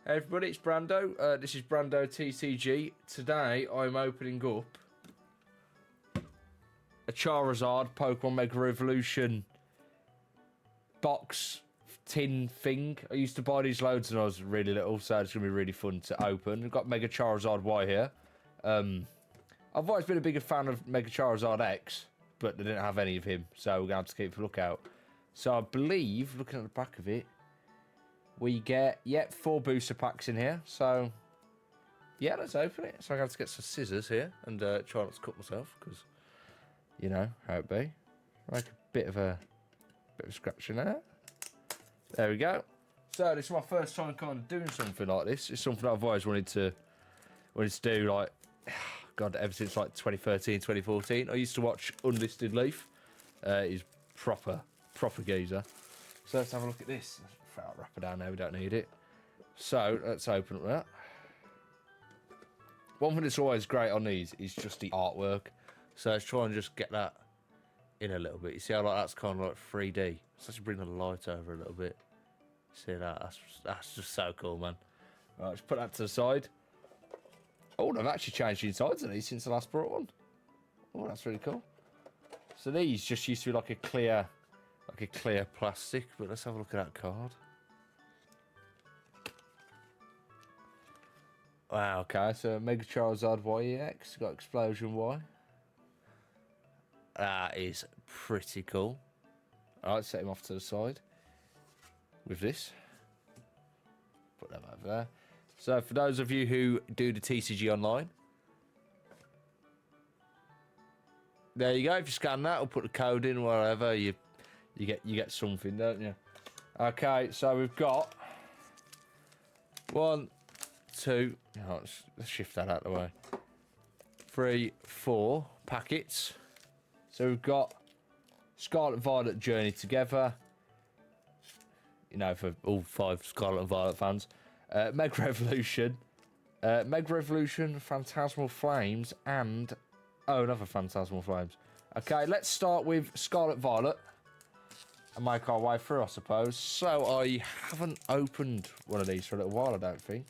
Hey everybody, it's Brando. This is Brando TCG. Today I'm opening up a Charizard Pokemon Mega Revolution box tin thing. I used to buy these loads when I was really little, so it's going to be really fun to open. We've got Mega Charizard Y here. I've always been a bigger fan of Mega Charizard X, but they didn't have any of him, so we're going to have to keep a lookout. So I believe, looking at the back of it, we get, 4 booster packs in here. So, yeah, let's open it. So I'm going to have to get some scissors here and try not to cut myself, because, you know, how it be. Make a bit of a scratch in there. There we go. So this is my first time kind of doing something like this. It's something I've always wanted to do, like, God, ever since like 2013, 2014. I used to watch Unlisted Leaf. He's proper geezer. So let's have a look at this. I'll wrap it down there, we don't need it. So let's open up that. One thing that's always great on these is just the artwork. So let's try and just get that in a little bit. You see how like that's kind of like 3D. Let's actually bring the light over a little bit. See that? That's just so cool, man. Right, let's put that to the side. Oh, they've actually changed the insides of these since I last brought one. Oh, that's really cool. So these just used to be like a clear plastic, but let's have a look at that card. Wow, okay, so Mega Charizard YEX, got Explosion Y. That is pretty cool. Alright, set him off to the side with this. Put them over there. So for those of you who do the TCG online, there you go. If you scan that or put the code in, whatever, you get something, don't you? Okay, so we've got 1, 2. Oh, let's shift that out of the way. 3, 4 packets. So we've got Scarlet Violet Journey Together. You know, for all 5 Scarlet and Violet fans. Mega Revolution. Mega Revolution, Phantasmal Flames, and... Oh, another Phantasmal Flames. Okay, let's start with Scarlet Violet. And make our way through, I suppose. So, I haven't opened one of these for a little while, I don't think.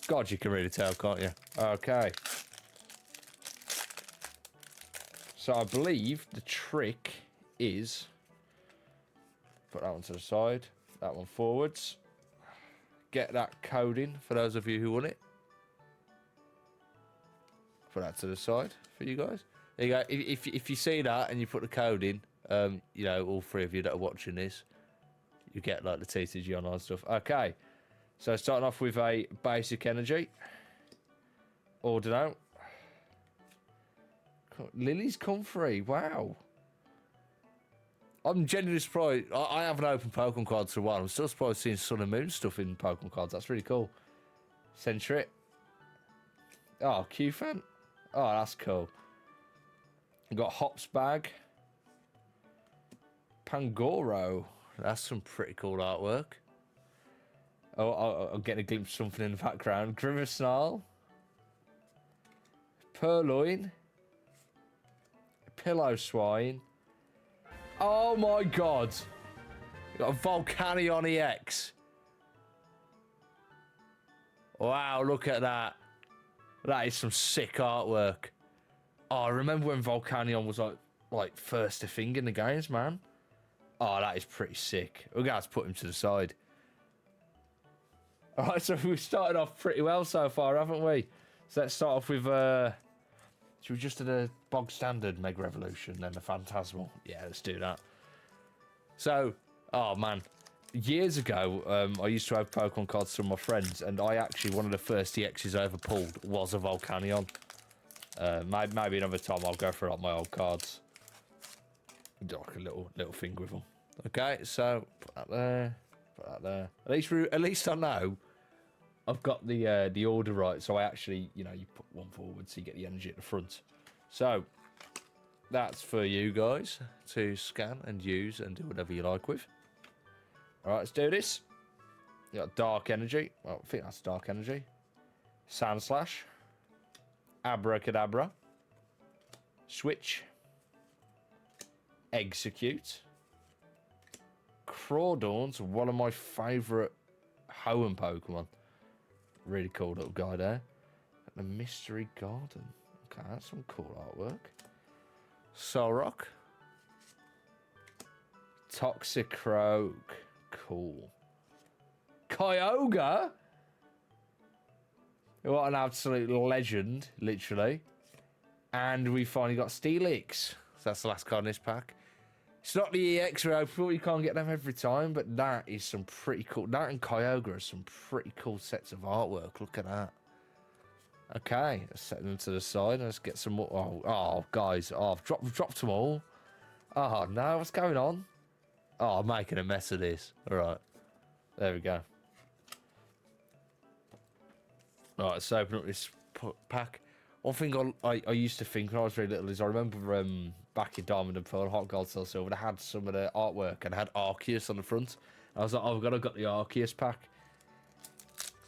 God, you can really tell, can't you? Okay. So, I believe the trick is... Put that one to the side. That one forwards. Get that code in, for those of you who want it. Put that to the side for you guys. There you go. If you see that and you put the code in, you know, all 3 of you that are watching this, you get like the TCG online stuff. Okay, so starting off with a basic energy. Ordino. Lily's Comfrey. Wow. I'm genuinely surprised. I haven't opened Pokemon cards for a while. I'm still surprised seeing Sun and Moon stuff in Pokemon cards. That's really cool. Sentret. Oh, Q-Fan. Oh, that's cool. We've got Hops Bag. Pangoro. That's some pretty cool artwork. Oh, I'm getting a glimpse of something in the background. Grimmsnarl. Purloin. Pillow Swine. Oh my god. We've got a Volcanion EX. Wow, look at that. That is some sick artwork. Oh, I remember when Volcanion was like first a thing in the games, man. Oh, that is pretty sick. We're going to have to put him to the side. Alright, so we've started off pretty well so far, haven't we? So let's start off with, should we just do the bog standard Mega Revolution, then the Phantasmal? Yeah, let's do that. So, oh man. Years ago, I used to have Pokemon cards from my friends, and I actually, one of the first EXs I ever pulled was a Volcanion. Maybe another time I'll go through like my old cards. Do like a little thing with them. Okay, so put that there, put that there. At least I know I've got the order right. So I actually, you know, you put one forward so you get the energy at the front. So that's for you guys to scan and use and do whatever you like with. All right, let's do this. You got Dark Energy. Well, I think that's Dark Energy. Sandslash. Abracadabra. Switch. Execute. Crawdauns, one of my favourite Hoenn Pokemon. Really cool little guy there. The Mystery Garden. Okay, that's some cool artwork. Solrock. Toxicroak. Cool. Kyogre? What an absolute legend, literally. And we finally got Steelix. So that's the last card in this pack. It's not the EX we're hoping for. You can't get them every time, but that is some pretty cool. That and Kyogre are some pretty cool sets of artwork. Look at that. Okay, let's set them to the side. Let's get some more. Oh, guys. Oh, I've dropped them all. Oh, no. What's going on? Oh, I'm making a mess of this. All right. There we go. All right, let's open up this pack. One thing I used to think when I was very little is I remember back in Diamond and Pearl, Hot Gold, Soul Silver, they had some of the artwork and had Arceus on the front. I was like, oh, I've got to get the Arceus pack.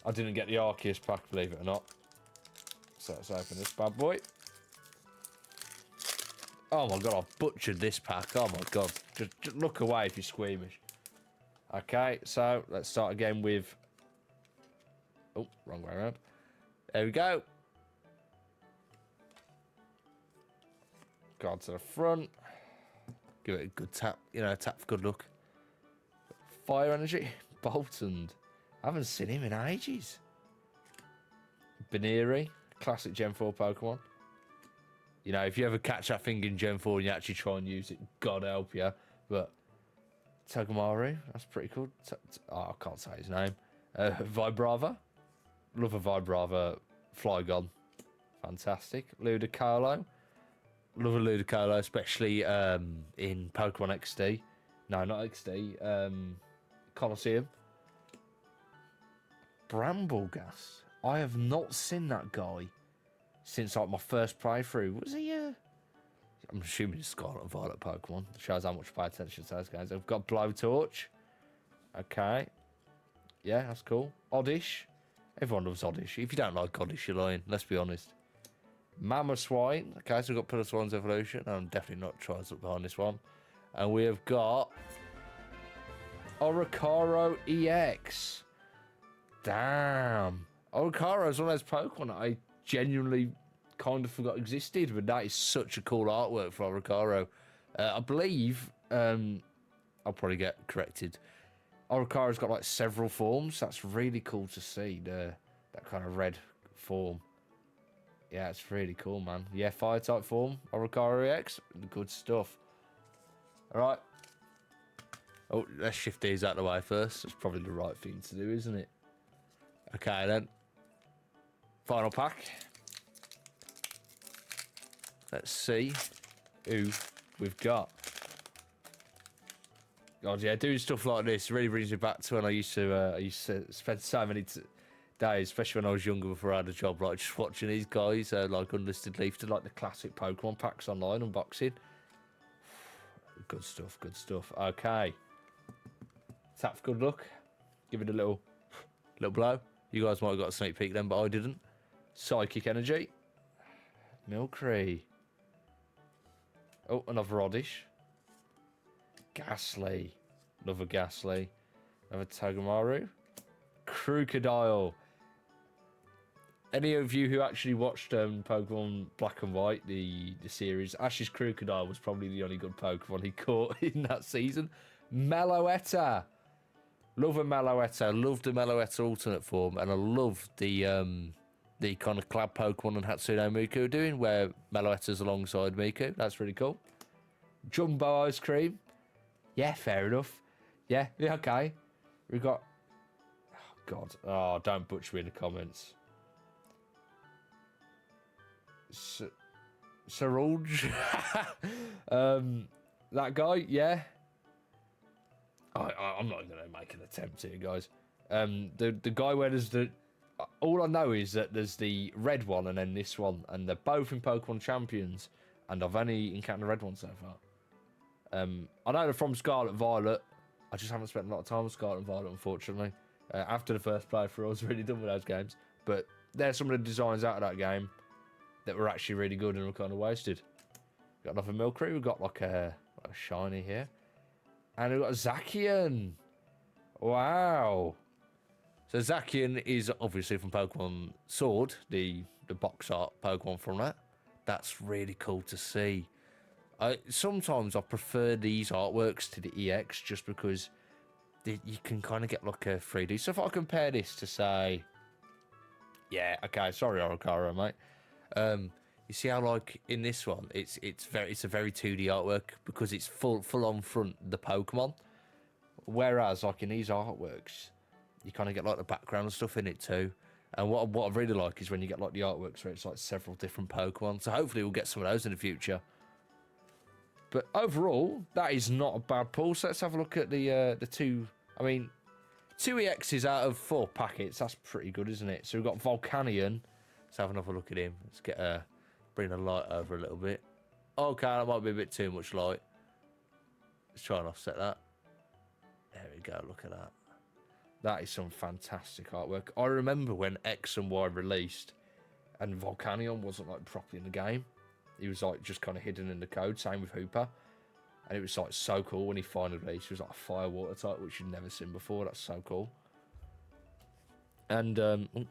I didn't get the Arceus pack, believe it or not. So let's open this bad boy. Oh my god, I've butchered this pack. Oh my god. Just look away if you're squeamish. Okay, so let's start again with... Oh, wrong way around. There we go. Guard to the front. Give it a good tap. You know, tap for good luck. Fire Energy. Boltund. I haven't seen him in ages. Baneri. Classic Gen 4 Pokemon. You know, if you ever catch that thing in Gen 4 and you actually try and use it, God help you. But Togamaru, that's pretty cool. Oh, I can't say his name. Vibrava. Love a Vibrava Flygon. Fantastic. Ludicolo. Love a Ludicolo, especially in Pokemon XD. No, not XD. Colosseum. Brambleghast. I have not seen that guy since like my first playthrough. Was he I'm assuming it's Scarlet and Violet Pokemon. Shows how much I pay attention to those guys. I've got Blowtorch. Okay. Yeah, that's cool. Oddish. Everyone loves Oddish. If you don't like Oddish, you're lying. Let's be honest. Mamoswine. Okay, so we've got Piloswine's Evolution. I'm definitely not trying to look behind this one. And we have got Oricaro EX. Damn. Oricaro is one of those Pokemon that I genuinely kind of forgot existed, but that is such a cool artwork for Oricaro. I believe, I'll probably get corrected. Oricaro's got like several forms. That's really cool to see, that kind of red form. Yeah, it's really cool, man. Yeah, fire type form, Oricaro EX, good stuff. All right. Oh, let's shift these out of the way first. That's probably the right thing to do, isn't it? Okay, then. Final pack. Let's see who we've got. God, yeah, doing stuff like this really brings me back to when I used to spend so many days, especially when I was younger before I had a job, like just watching these guys, like Unlisted Leaf, to like the classic Pokemon packs online, unboxing. Good stuff, good stuff. Okay. Tap for good luck. Give it a little blow. You guys might have got a sneak peek then, but I didn't. Psychic Energy. Milcery. Oh, another Oddish. Ghastly. Another Ghastly. Another Togamaru. Crocodile. Any of you who actually watched Pokemon Black and White, the series, Ash's Crocodile was probably the only good Pokemon he caught in that season. Meloetta. Love a Meloetta. Love the Meloetta alternate form, and I love the kind of collab Pokemon and Hatsune Miku are doing, where Meloetta's alongside Miku. That's really cool. Jumbo Ice Cream. Yeah, fair enough. Yeah, okay. We've got... Oh, God. Oh, don't butcher me in the comments. Sarouge. That guy, yeah. I'm not going to make an attempt here, guys. The guy where there's the... All I know is that there's the red one and then this one, and they're both in Pokemon Champions, and I've only encountered the red one so far. I know they're from Scarlet Violet. I just haven't spent a lot of time with Scarlet Violet, unfortunately. After the first playthrough, I was really done with those games. But there's some of the designs out of that game that were actually really good and were kind of wasted. Got another Milcery. We've got like a shiny here. And we've got a Zacian. Wow. So Zacian is obviously from Pokemon Sword, the box art Pokemon from that. That's really cool to see. Sometimes I prefer these artworks to the EX just because you can kind of get like a 3D. So if I compare this to say, yeah, okay, sorry Oricaro, mate. You see how like in this one, it's a very 2D artwork because it's full on front the Pokemon. Whereas like in these artworks, you kind of get like the background stuff in it too. And what I really like is when you get like the artworks where it's like several different Pokemon. So hopefully we'll get some of those in the future. But overall, that is not a bad pull. So let's have a look at the two. I mean, 2 EXs out of 4 packets. That's pretty good, isn't it? So we've got Volcanion. Let's have another look at him. Let's get bring the light over a little bit. Okay, that might be a bit too much light. Let's try and offset that. There we go. Look at that. That is some fantastic artwork. I remember when X and Y released, and Volcanion wasn't like properly in the game. He was like just kind of hidden in the code. Same with Hooper. And it was like so cool when he finally released. He was like a fire water type, which you'd never seen before. That's so cool. And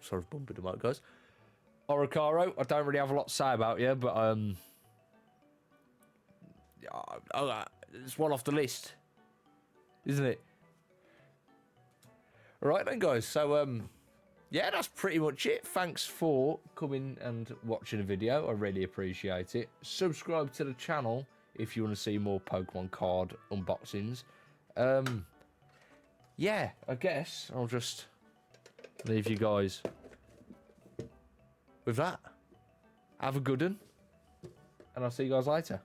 sorry, bumping the mic, guys. Oricaro, I don't really have a lot to say about you, but it's one off the list, isn't it? All right then, guys. So yeah, that's pretty much it. Thanks for coming and watching the video. I really appreciate it. Subscribe to the channel if you want to see more Pokemon card unboxings. Yeah, I guess I'll just leave you guys with that. Have a good one, and I'll see you guys later.